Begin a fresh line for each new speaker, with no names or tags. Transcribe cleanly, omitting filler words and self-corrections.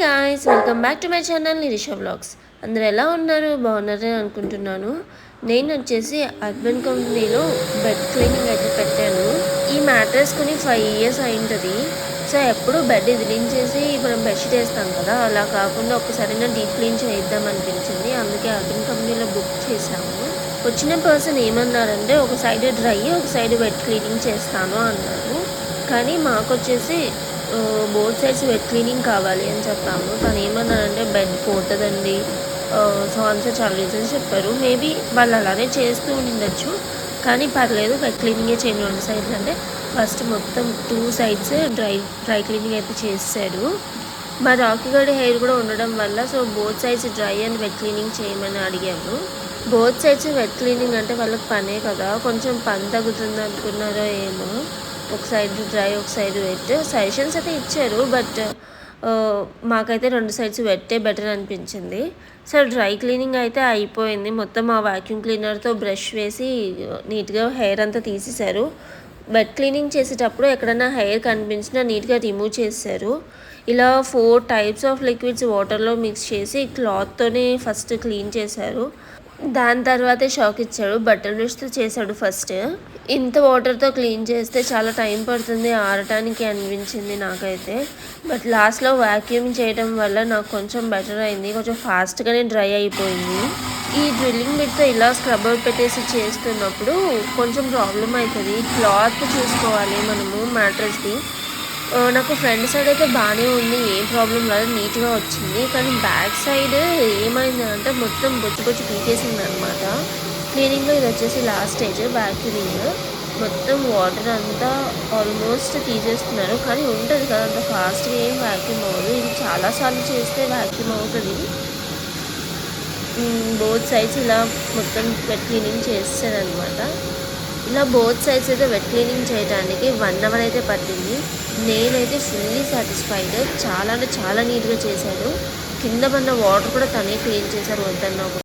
Guys, welcome back to my channel Nirisha vlogs. అందరు ఎలా ఉన్నారు? బాగున్నారని అనుకుంటున్నాను. నేను వచ్చేసి అర్బన్ కంపెనీలో బెడ్ క్లీనింగ్ అయితే పెట్టాను. ఈ మ్యాట్రెస్ కొని 5 years అయింటుంది. సో ఎప్పుడు బెడ్ ఇదిలించేసి మనం బెడ్షీట్ వేస్తాం కదా, అలా కాకుండా ఒకసారి డీప్ క్లీన్ చేద్దాం అనిపించింది. అందుకే అర్బన్ కంపెనీలో బుక్ చేశాము. వచ్చిన పర్సన్ ఏమన్నారంటే ఒక సైడ్ డ్రై, ఒక సైడ్ వెట్ క్లీనింగ్ చేస్తాను అన్నారు. కానీ మాకు వచ్చేసి బోత్ సైడ్స్ వెట్ క్లీనింగ్ కావాలి అని చెప్పాము. తను ఏమన్నారంటే బెడ్ పోతుందండి, సో ఆన్సర్ చాలా రీజన్స్ చెప్పారు. మేబీ వాళ్ళు అలానే చేస్తూ ఉండొచ్చు, కానీ పర్లేదు వెట్ క్లీనింగే చేయండి 2 sides అంటే. ఫస్ట్ మొత్తం 2 sides డ్రై క్లీనింగ్ అయితే చేశాడు. మా రాకీగడి హెయిర్ కూడా ఉండడం వల్ల so both sides dry and wet cleaning చేయమని అడిగాము. బోత్ సైడ్స్ వెట్ క్లీనింగ్ అంటే వాళ్ళకి పనే కదా, కొంచెం పని తగ్గుతుంది అనుకున్నారో ఏమో. ఒక సైడ్ డ్రై, ఒక సైడ్ వెట్. సజెషన్స్ అయితే ఇచ్చారు, బట్ మాకైతే 2 sides వెట్టే బెటర్ అనిపించింది. సో డ్రై క్లీనింగ్ అయితే అయిపోయింది. మొత్తం ఆ వాక్యూమ్ క్లీనర్తో బ్రష్ వేసి నీట్గా హెయిర్ అంతా తీసేశారు. వెట్ క్లీనింగ్ చేసేటప్పుడు ఎక్కడైనా హెయిర్ కనిపించినా నీట్గా రిమూవ్ చేశారు. ఇలా 4 types ఆఫ్ లిక్విడ్స్ వాటర్లో మిక్స్ చేసి క్లాత్తోనే ఫస్ట్ క్లీన్ చేశారు. దాని తర్వాతే షాక్ ఇచ్చాడు. బట్టల బ్రష్తో చేశాడు ఫస్ట్. ఇంత వాటర్తో క్లీన్ చేస్తే చాలా టైం పడుతుంది ఆరటానికి అనిపించింది నాకైతే. బట్ లాస్ట్లో వాక్యూమ్ చేయడం వల్ల నాకు కొంచెం బెటర్ అయింది, కొంచెం ఫాస్ట్గానే డ్రై అయిపోయింది. ఈ డ్రిల్లింగ్ బిట్తో ఇలా స్క్రబ్బర్ పెట్టేసి చేస్తున్నప్పుడు కొంచెం ప్రాబ్లం అవుతుంది. క్లాత్ చూసుకోవాలి మనము మ్యాట్రెస్ది. నాకు ఫ్రంట్ సైడ్ అయితే బాగానే ఉంది, ఏం ప్రాబ్లం లేదు, నీట్గా వచ్చింది. కానీ బ్యాక్ సైడ్ ఏమైంది అంటే మొత్తం బొచ్చు పీకేసింది అనమాట. క్లీనింగ్లో ఇది వచ్చేసి లాస్ట్ స్టేజ్ బ్యాక్ క్లీనింగ్. మొత్తం వాటర్ అంతా ఆల్మోస్ట్ తీసేస్తున్నారు, కానీ ఉంటుంది కదా అంత ఫాస్ట్గా ఏం వ్యాక్యూమ్ అవ్వదు. ఇది చాలాసార్లు చేస్తే వ్యాక్యూమ్ అవుతుంది. బోత్ సైడ్స్ ఇలా మొత్తం వెట్ క్లీనింగ్ చేస్తారనమాట. ఇలా బోత్ సైడ్స్ అయితే వెట్ క్లీనింగ్ చేయడానికి 1 hour అయితే పట్టింది. నేనైతే ఫుల్లీ సాటిస్ఫైడ్. చాలా అంటే చాలా నీట్గా చేశాడు. కింద పడిన వాటర్ కూడా తనే క్లీన్ చేశారు వద్దన్నా.